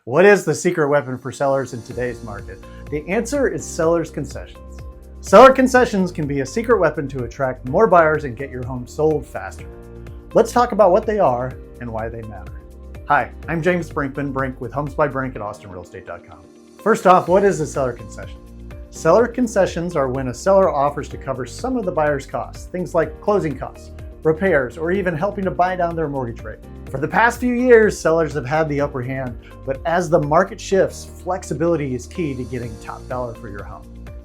What is the secret weapon for sellers in today's market? The answer is seller's concessions. Seller concessions can be a secret weapon to attract more buyers and get your home sold faster. Let's talk about what they are and why they matter. Hi, I'm James Brinkman, Brink with Homes by Brink at austinrealestate.com. First off, what is a seller concession? Seller concessions are when a seller offers to cover some of the buyer's costs, things like closing costs, repairs, or even helping to buy down their mortgage rate. For the past few years, sellers have had the upper hand, but as the market shifts, flexibility is key to getting top dollar for your home.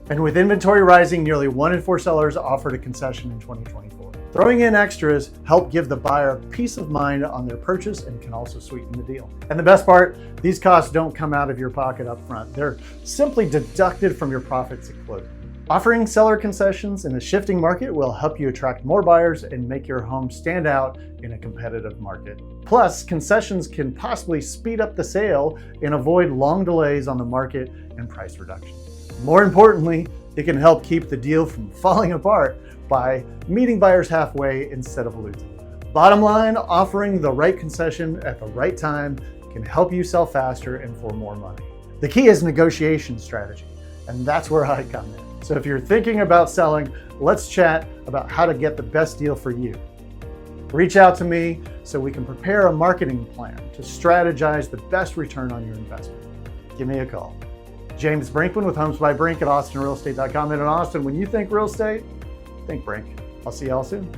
And with inventory rising, nearly 1 in 4 sellers offered a concession in 2024. Throwing in extras help give the buyer peace of mind on their purchase and can also sweeten the deal. And the best part, these costs don't come out of your pocket up front. They're simply deducted from your profits at closing. Offering seller concessions in a shifting market will help you attract more buyers and make your home stand out in a competitive market. Plus, concessions can possibly speed up the sale and avoid long delays on the market and price reduction. More importantly, it can help keep the deal from falling apart by meeting buyers halfway instead of losing. Bottom line, offering the right concession at the right time can help you sell faster and for more money. The key is negotiation strategy, and that's where I come in. So if you're thinking about selling, let's chat about how to get the best deal for you. Reach out to me so we can prepare a marketing plan to strategize the best return on your investment. Give me a call. James Brinkman with Homes by Brink at austinrealestate.com. And in Austin, when you think real estate, think Brink. I'll see y'all soon.